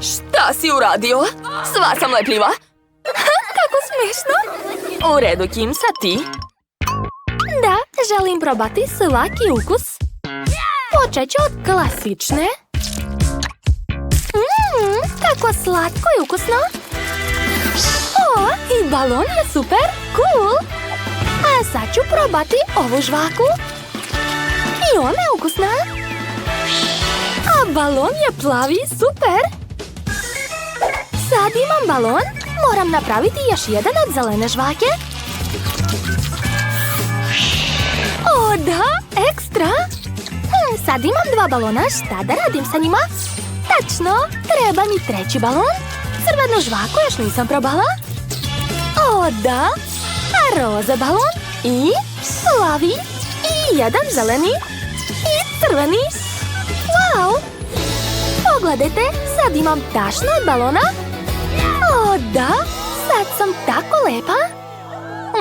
Šta si uradio? Sva sam lepljiva. Kako smiješno. U redu, Kim, sad ti. Da, želim probati svaki ukus. Počet ću od klasične. Kako slatko i ukusno. O, i balon je super, cool. A sad ću probati ovu žvaku. I ona je ukusna. A balon je plavi, super. Sad imam balon. Moram napraviti još jedan od zelene žvake. O, da, ekstra. Sad imam 2 balona, šta da radim sa njima? Tačno, treba mi treći balon. Crvenu žvaku još nisam probala. O, da, a roza balon i plavi i jedan zeleni i crveni. Wow! Pogledajte, sad imam tašno od balona. O, da, sad sam tako lepa.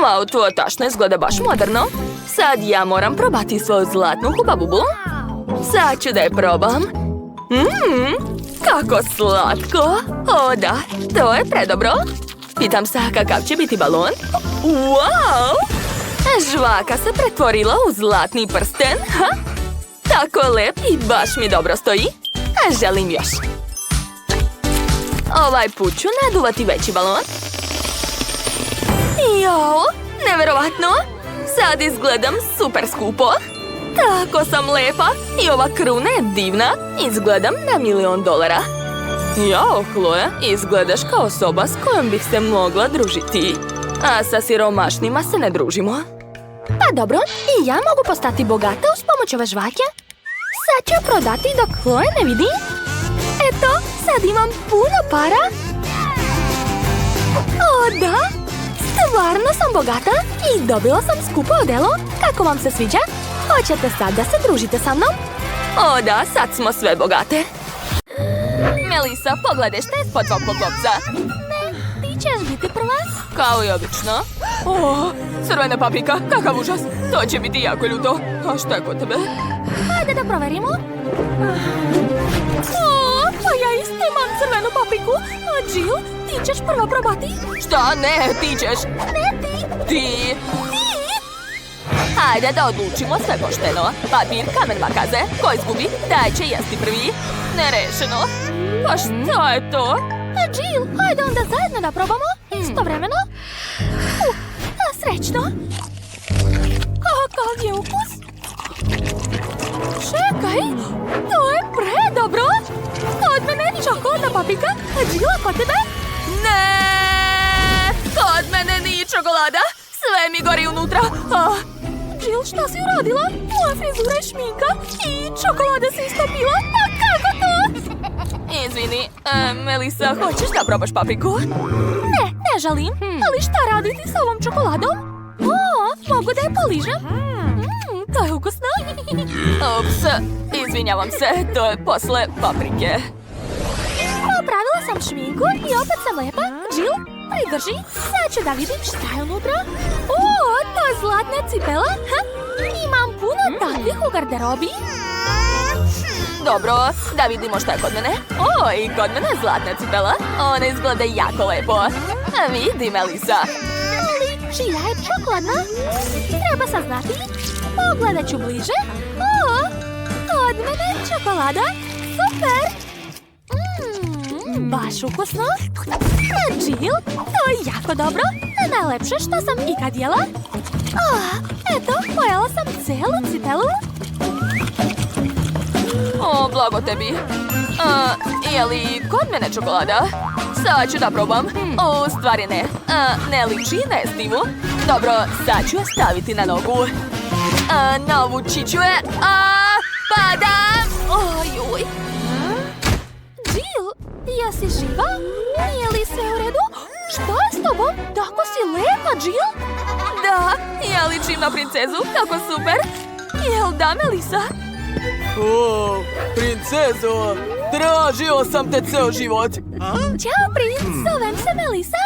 Wow, tvoja tašna izgleda baš moderno. Sad ja moram probati svoju zlatnu Huba Bubu. Sad ću da je probam. Kako slatko. O da, to je predobro. Pitam se kakav će biti balon. Wow! Žvaka se pretvorila u zlatni prsten. Tako lep i baš mi dobro stoji. A želim još. Ovaj put ću naduvati veći balon. Jao, neverovatno. Sad izgledam super skupo. Tako sam lepa i ova kruna je divna. Izgledam na $1.000.000. Jao, Chloe, izgledaš kao osoba s kojom bih se mogla družiti. A sa siromašnima se ne družimo. Pa dobro, i ja mogu postati bogata uz pomoć ove žvake. Sad ću je prodati dok Chloe ne vidi. Eto, sad imam puno para. O da, stvarno sam bogata i dobila sam skupo odelo. Kako vam se sviđa? Hoćete sad da se družite sa mnom? O da, sad smo sve bogate. Melissa, pogledaj šta je spod tvog poklopca. Ne, ti ćeš biti prva. Kao i obično. O, crvena paprika, kakav užas. To će biti jako ljuto. A šta je kod tebe? Hajde da proverimo. O, pa ja isto imam crvenu papriku. A Jill, ti ćeš prvo probati. Šta? Ne, ti ćeš. Ne ti. Ti. Hajde da odlučimo sve pošteno. Papir, kamen, makaze. Ko izgubi, taj će jesti prvi. Nerešeno. Pa šta je to? Jill, hajde onda zajedno da probamo. Istovremeno. Srećno. Kakav je ukus? Čekaj, to je predobro. Kod mene čokoladna paprika, a Jill, kod tebe? Ne! Kod mene nije čokolada. Sve mi gori unutra. Jill, šta si uradila? Moja frizura je šminka i čokolada se istopila. A kako to? Izvini, Melissa, hoćeš da probaš papriku? Ne želim. Ali šta raditi s ovom čokoladom? O, mogu da je poližem? To je ukusno. Ups, izvinjavam se, to je posle paprike. Popravila sam šminku i opet sam lepa. Jill, pridrži. Sad ću da vidim šta je unutra. O, to je zlatna cipela. Imam puno takvih u garderobi. Dobro, da vidimo šta je kod mene. O, i kod mene je zlatna cipela. Ona izgleda jako lepo. A vidi, Melissa. Ali čija je čokoladna? Treba saznati. Pogledat ću bliže. O, kod mene je čokolada. Super. Baš ukusno. A Jill, to je jako dobro. Najlepše što sam ikad jela. Eto, pojela sam celu cipelu. O, blago tebi. Je li kod mene čokolada? Sad ću da probam. U stvari ne. Ne liči na jestivu. Dobro, sad ću je staviti na nogu. Navući ću je. Padam! Ojuj. Jill, jesi živa? Nije li sve u redu? Što je s tobom? Tako si lepa, Jill? Da, ja ličim na princezu. Kako super. Jel da, Melissa? O, princezo, tražio sam te ceo život. Ćao, princ, zovem se Melissa.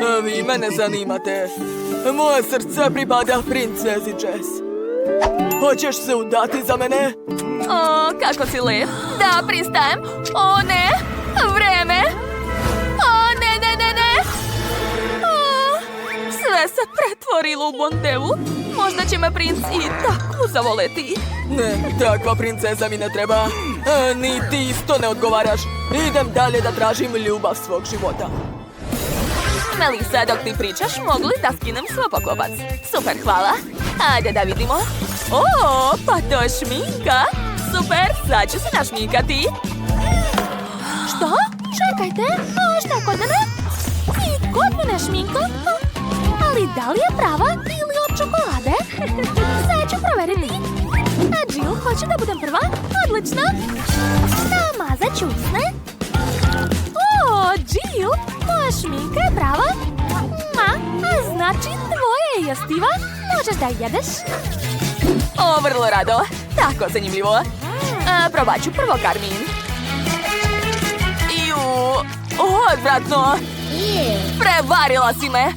A vi mene zanimate. Moje srce pripada princezi Jess. Hoćeš se udati za mene? O, kako si lep. Da, pristajem. O, ne. Vreme. O, ne. O, sve se pretvorilo u bondevu. Možda će me princ i tako zavoleti. Ne, takva princeza mi ne treba. Ni ti isto ne odgovaraš. Idem dalje da tražim ljubav svog života. Melissa, dok ti pričaš, mogu li da skinem svoj poklopac? Super, hvala. Ajde da vidimo. O, pa to je šminka. Super, sad ću se našminkati. Što? Čekajte, šta je kod mene? I kod mene šminka? Ali da li je prava ili od čokolade? Sad ću proveriti. A Jill, hoće da budem prva? Odlično. Namazat ću usne. O, Jill, moja šminka je prava. A znači tvoja je jestiva. Možeš da je jedeš. O, vrlo rado. Tako zanimljivo. Probat ću prvo karmin. Odvratno. Prevarila si me.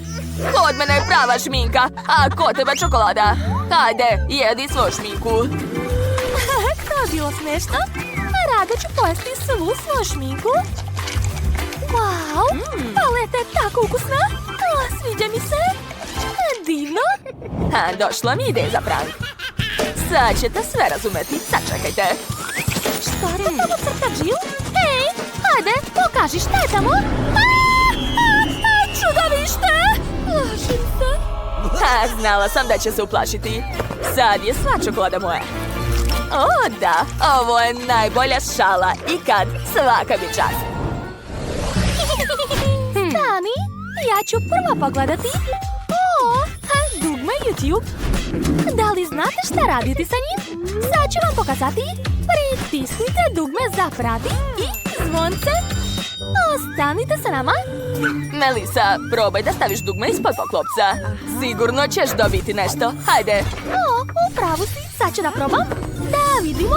Kod mene je prava šminka, a kod tebe čokolada. Hajde, jedi svoju šminku. To je bilo smešno. Rado ću pojesti svu svoju šminku. Wow, paleta je tako ukusna. Sviđa mi se. Divno. Došla mi ideja za prank. Sad ćete sve razumeti. Sačekajte. Šta je tamo crta, Jill? Hej, hajde, pokaži šta je tamo. Čudovište! Znala sam da će se uplašiti. Sad je sva čokolada moja. O, da, ovo je najbolja šala ikad. Svaka mi čast. Stani, ja ću prvo pogledati. Dugme YouTube. Da li znate šta raditi sa njim? Sad ću vam pokazati. Pritisnite dugme za prati i zvonce. Ostanite sa nama. Melisa, probaj da staviš dugme ispod poklopca. Sigurno ćeš dobiti nešto. Hajde. Upravo si. Sad ću da probam. Da vidimo.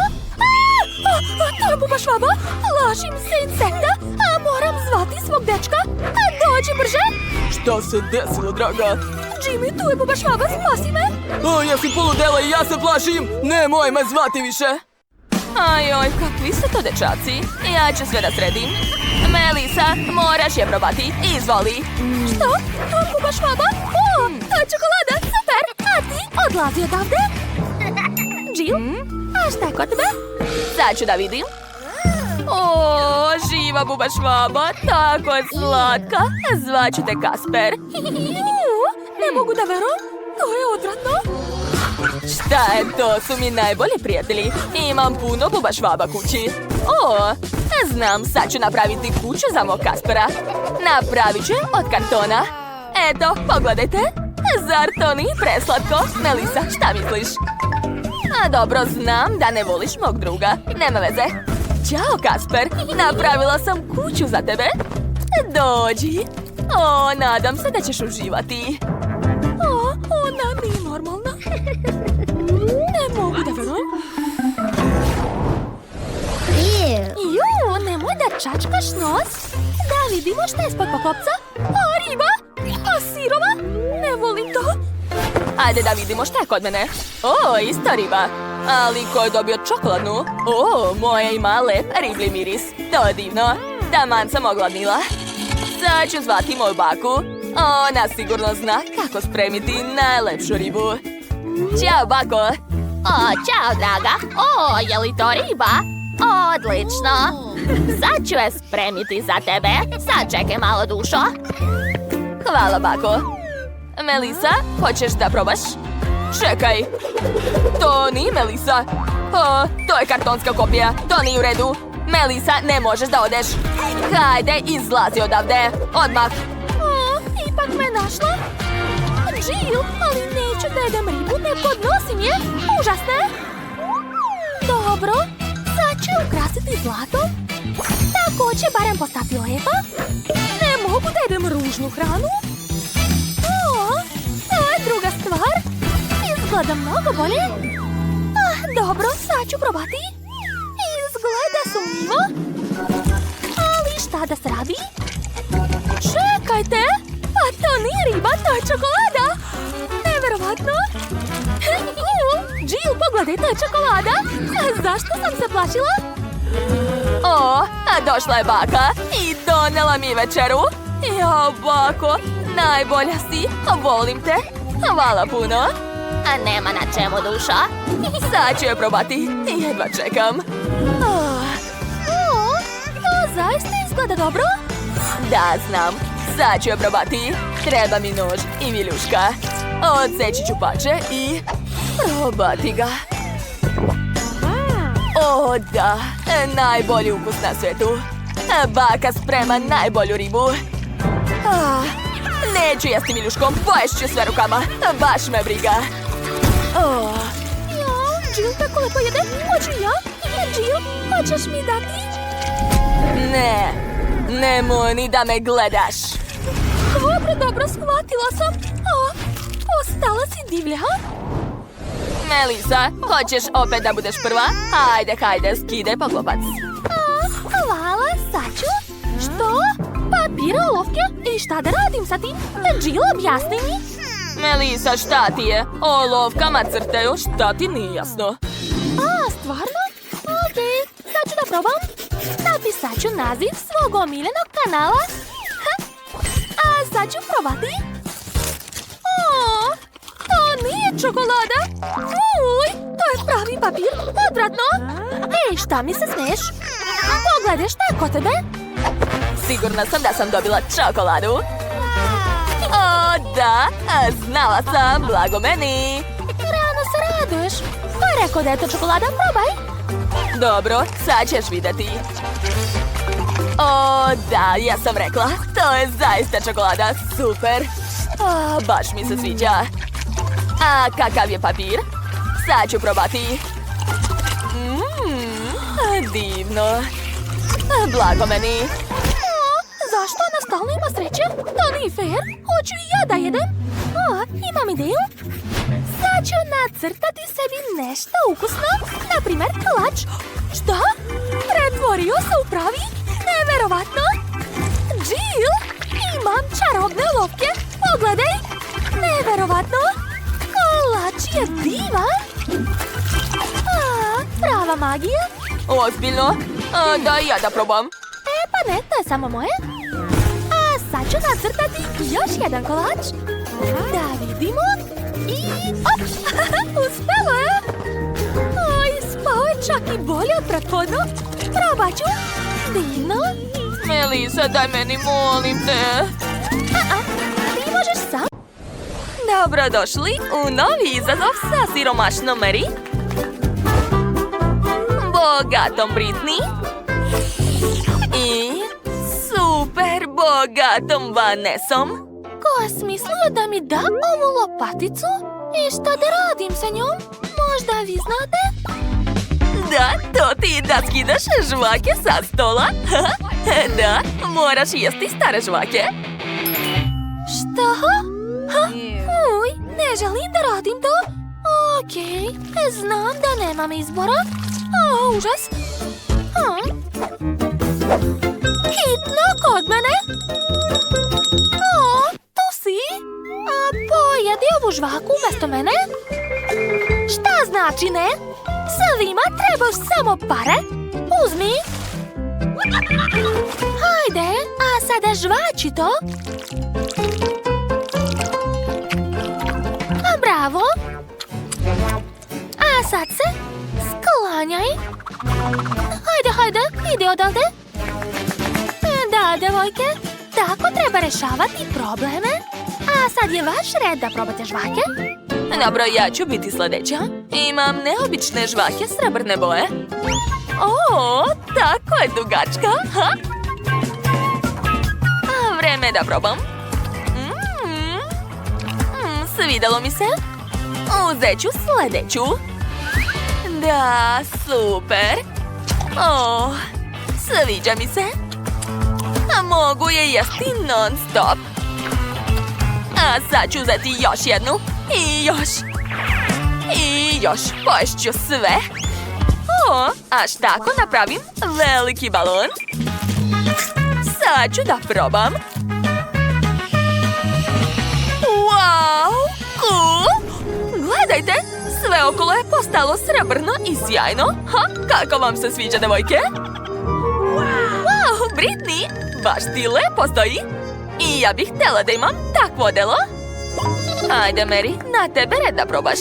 To je buba švaba. Plašim se insekta. Moram zvati svog dečka. Dođi brže. Šta se desilo, draga? Jimmy, tu je buba švaba. Spasi me. Ja sam poludela i ja se plašim. Nemoj me zvati više. Ajoj, kakvi su to dečaci. Ja ću sve da sredim. Melisa, moraš je probati. Izvoli. Što? Buba švaba? Čokolada, super. A ti odlazi odavde? Jill, a šta je kod tebe? Sad ću da vidim. O, živa buba švaba, tako je slatka. Zvaću te Kasper. Ne mogu da verujem. To je odvratno. Šta je, to su mi najbolji prijatelji. Imam puno buba švaba kući. O, znam, sad ću napraviti kuću za mog Kaspera. Napravit ću je od kartona. Eto, pogledajte. Zar to nije preslatko? Melisa, šta misliš? A dobro, znam da ne voliš mog druga. Nema veze. Ćao, Kasper. Napravila sam kuću za tebe. Dođi. O, nadam se da ćeš uživati. Ona nije normalna. Ne mogu da verujem. Nemoj da čačkaš nos. Da vidimo šta je ispod poklopca. Riba. Sirova. Ne volim to. Ajde da vidimo šta je kod mene. O, ista riba. Ali ko je dobio čokoladnu? O, moja ima lep riblji miris. To je divno. Taman sam ogladnila. Sad ću zvati moju baku. Ona sigurno zna kako spremiti najlepšu ribu. Ćao, bako. Ćao, draga. Je li to riba? Odlično. Sad ću je spremiti za tebe. Sad čekaj malo, dušo. Hvala, bako. Melisa, hoćeš da probaš? Čekaj. To nije Melisa. To je kartonska kopija. To nije u redu. Melisa, ne možeš da odeš. Hajde, izlazi odavde. Odmah. Ipak me našla. Jill, ali neću da jedem ribu, ne podnosim je. Užasno je. Dobro, sad ću ukrasiti zlatom. Tako će barem postati lepa. Ne mogu da jedem ružnu hranu. To je druga stvar. Izgleda mnogo bolje. Dobro, sad ću probati. Izgleda sumnjivo. Ali šta da se radi? Čekajte! To nije riba, to je čokolada! Neverovatno! Jill, pogledaj, to je čokolada! Zašto sam se plašila? Došla je baka i donela mi večeru. Jo, bako, najbolja si. Volim te. Hvala puno. A nema na čemu, dušo. Sad ću je probati. Jedva čekam. To zaista izgleda dobro. Da, znam. Sad ću je probati. Treba mi nož i viljuška. Odseći ću pače i probati ga. O, da. Najbolji ukus na svetu. Baka sprema najbolju ribu. Neću jesti viljuškom, poješću sve rukama. Baš me briga. Jill tako lepo jede. Hoću ja? Jill, hoćeš mi dati? Ne, nemoj ni da me gledaš. Dobro, shvatila sam. Ostala si divlja. Melisa, hoćeš opet da budeš prva? Hajde, skidaj poklopac. Hvala, sad ću. Što? Papira, olovke? I šta da radim sa tim? Jill, objasni mi. Melisa, šta ti je? Olovkama crtaju, šta ti nije jasno? Stvarno? Okej, sad ću da probam. Napisat ću naziv svog omiljenog kanala. A sad ću probati. To nije čokolada. To je pravi papir. Odvratno. Ej, šta mi se smiješ? Pogledaj, šta je kod tebe? Sigurna sam da sam dobila čokoladu. da, znala sam, blago meni. Rano se raduješ. Pa rekao da je to čokolada, probaj. Dobro, sad ćeš vidjeti. O, da, ja sam rekla. To je zaista čokolada, super. Baš mi se sviđa. A kakav je papir? Sad ću probati. Divno. Blago meni. Zašto ona stalno ima sreće? To nije fair. Hoću i ja da jedem. Imam ideju. Sad ću nacrtati sebi nešto ukusno. Naprimjer, kolač. Šta? Pretvorio se u pravi? Neverovatno. Jill, imam čarobne lovke. Pogledaj. Neverovatno. Kolač je divan. Prava magija. Ozbiljno? Da ja da probam. Pa ne, to je samo moje. A sad ću nacrtati još jedan kolač. Da vidimo. I op! Uspelo je! Oj, spao je čak i bolje od prethodno. Probat ću. Divno. Melisa, daj meni, molim te. Ti možeš sam. Dobrodošli u novi izazov sa siromašnom Mary, bogatom Britney i super bogatom Vanessom. Ko je smislio da mi da ovu lopaticu? I šta da radim sa njom? Možda vi znate? Da, to ti da skidaš žvake sa stola. Da, moraš jesti stare žvake. Šta? Uj, ne želim da radim to. Okej, znam da nemam izbora. Užas. Hitno kod mene. Tu si. Pojedi ovu žvaku umjesto mene. Šta znači ne? Svima trebaš samo pare. Uzmi. Hajde, a sada žvači to. Bravo. A sad se sklanjaj. Hajde, idi odavde. Da, devojke, tako treba rešavati probleme. A sad je vaš red da probate žvake. Dobro, ja ću biti sljedeća. Imam neobične žvake srebrne boje. O, tako je dugačka. Vreme da probam. Svidjelo mi se. Uzet ću sljedeću. Da, super. O, sviđa mi se. A mogu je jesti non stop. A sad ću uzeti još jednu. I još. I još. Poješću sve. O, a šta ako napravim veliki balon? Sad ću da probam. Wow, cool! Gledajte, sve okolo je postalo srebrno i sjajno. Kako vam se sviđa, devojke? Wow, Britney, baš ti lepo stoji. I ja bih htjela da imam takvo delo. Ajde, Mary, na tebe red da probaš.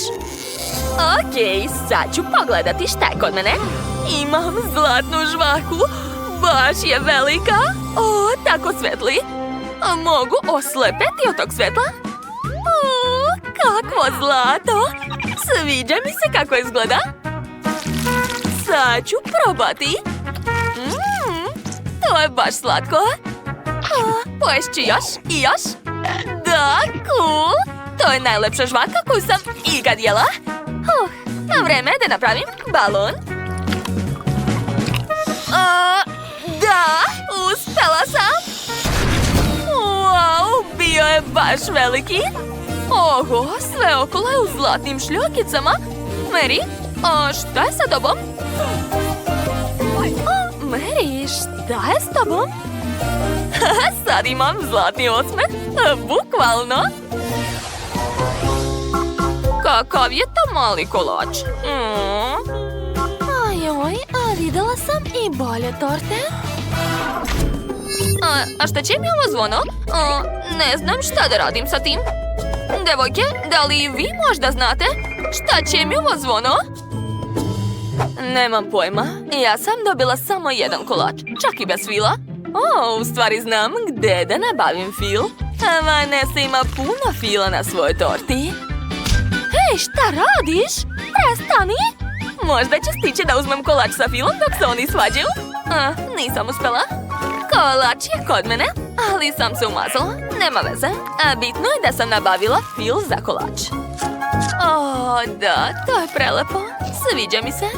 Okej, sad ću pogledati šta je kod mene. Imam zlatnu žvaku, baš je velika. O, tako svetli. Mogu oslepeti od tog svetla. O, kakvo zlato. Sviđa mi se kako izgleda. Sad ću probati. To je baš slatko. Poješću još i još. Da, cool. To je najlepša žvaka koju sam ikad jela. Vreme da napravim balon. Da, uspela sam. Wow, bio je baš veliki. Oho, sve okolo je u zlatnim šljokicama. Mary, šta je sa tobom? Mary, šta je s tobom? Sad imam zlatni osmeh, bukvalno. Kakav je to mali kolač? Ajoj, a videla sam i bolje torte. A šta će mi ovo zvono? Ne znam šta da radim sa tim. Devojke, da li vi možda znate šta će mi ovo zvono? Nemam pojma. Ja sam dobila samo jedan kolač, čak i bez fila. U stvari znam gdje da nabavim fil. Vanessa ima puno fila na svojoj torti. Hej, šta radiš? Prestani! Možda će stići da uzmem kolač sa filom dok se oni svađaju. Nisam uspjela. Kolač je kod mene, ali sam se umazala. Nema veze. Bitno je da sam nabavila fil za kolač. O, da, to je prelepo. Sviđa mi se.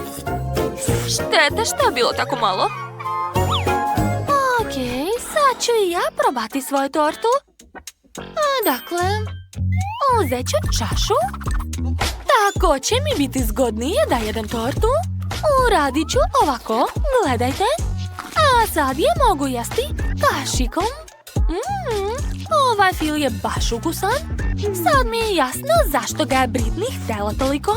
Šteta što je bilo tako malo. Okej, sad ću i ja probati svoju tortu. Dakle, uzet ću čašu. Tako će mi biti zgodnije da jedem tortu. Uradit ću ovako, gledajte. A sad je mogu jesti kašikom. Ovaj fil je baš ukusan. Sad mi je jasno zašto ga je Britney htjela toliko.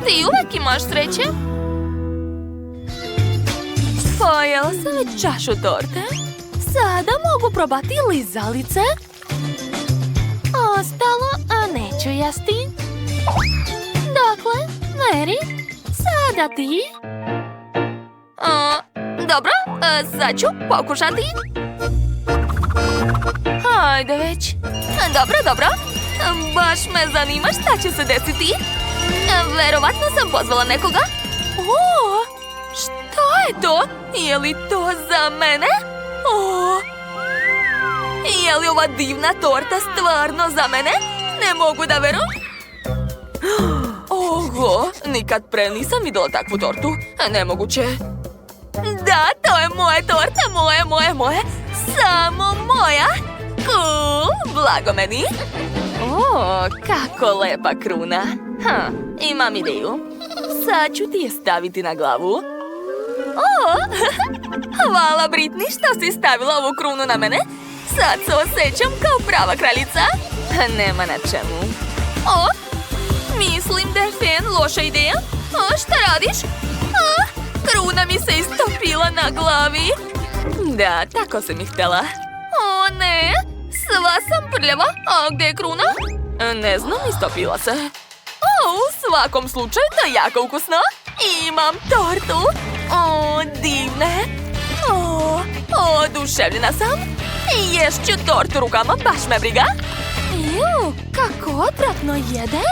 Ti uvijek imaš sreće. Pojela sam već čašu torte. Sada mogu probati lizalice. Ostalo, neću jesti. Dakle, Mary, sada ti. Dobro, sad ću pokušati. Hajde već. Dobro. Baš me zanima šta će se desiti. Verovatno sam pozvala nekoga. Šta je to? Je li to za mene? Je li ova divna torta stvarno za mene? Ne mogu da verujem. Oho, nikad pre nisam vidjela takvu tortu. Nemoguće. Da, to je moja torta, moje. Samo moja. Cool, blago meni. Kako lepa kruna. Imam ideju. Sad ću ti je staviti na glavu. Hvala, Britney, što si stavila ovu krunu na mene. Sad se osjećam kao prava kraljica. Nema na čemu. Mislim da je fen loša ideja. Šta radiš? Kruna mi se istopila na glavi. Da, tako sam ih htjela. Ne, sva sam prljava. A gdje je kruna? Ne znam, istopila se. U svakom slučaju, to je jako ukusno. Imam tortu. Divne. Oduševljena sam. Ješću tortu rukama, baš me briga. Kako odvratno jede.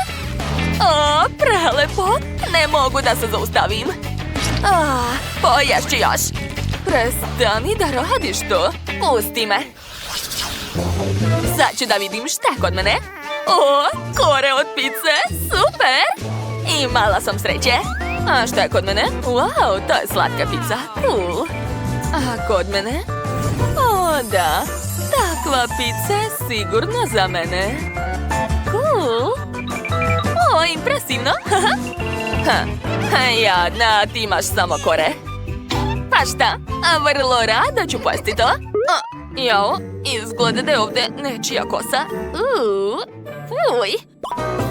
Prelepo. Ne mogu da se zaustavim. Poješću još. Prestani da radiš to. Pusti me. Sad ću da vidim šta je kod mene. Kore od pice. Super. Imala sam sreće. A šta je kod mene? Wow, to je slatka pizza. Cool. A kod mene? Da. Takva pizza je sigurno za mene. Cool. Impresivno. Jadna, ti imaš samo kore. Pa šta? Vrlo rado ću pojesti to. Jao, izgleda da je ovdje nečija kosa. Uj.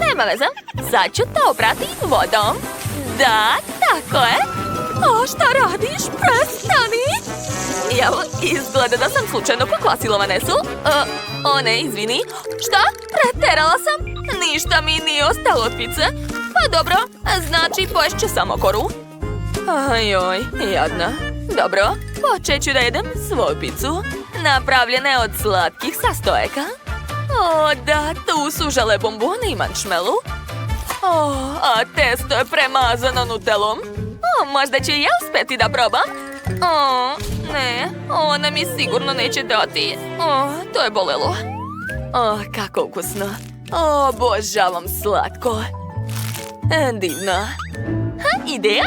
Nema veze. Sad ću to oprati vodom. Da, tako je. Šta radiš? Prestani. Jao, izgleda da sam slučajno poklasila Vanesu. Ne, izvini. Šta? Preterala sam. Ništa mi nije ostalo od pice. Pa dobro, znači poješću samo koru. Ajoj, jadna. Dobro, počet ću da jedem svoju picu. Napravljene od slatkih sastojaka. Da, tu su žele bombone i mančmelu. A testo je premazano nutelom. Možda ću i ja uspjeti da probam. Ne, ona mi sigurno neće dati. To je bolelo. Kako ukusno. Obožavam slatko. Divno. Ideja?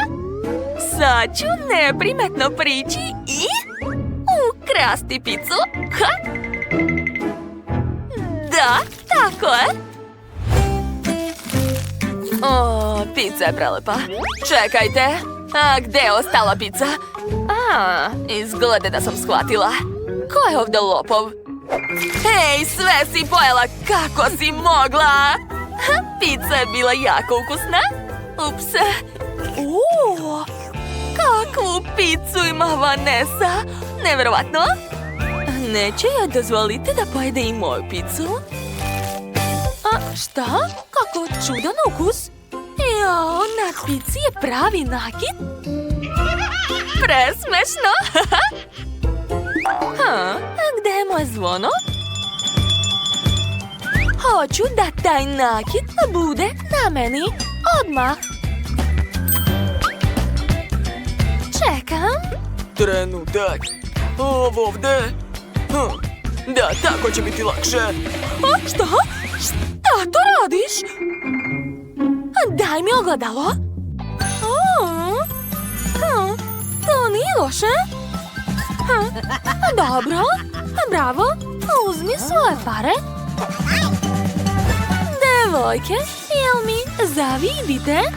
Sad ću neprimetno prići i ukrasti picu. Da, tako je. Pizza je prelepa. Čekajte. A gdje je ostala pizza? Izgleda da sam shvatila. Ko je ovdje lopov? Hej, sve si pojela, kako si mogla? Pizza je bila jako ukusna. Ups. Kakvu picu ima Vanessa? Nevjerovatno. Neće joj dozvoliti da pojede i moju picu. Šta? Kako čudan ukus. Jao, na pici je pravi nakit. Presmešno. Де моє дзвоно? Хочу, да taj nakit буде на мені odmah. Čekam. Trenutak. Ovo ovde? Da, tako će biti lakše. A, šta? Šta to radiš? Daj mi ogledalo. To nije loše. Dobro, bravo. Uzmi svoje pare. Devojke, jel mi zavidite?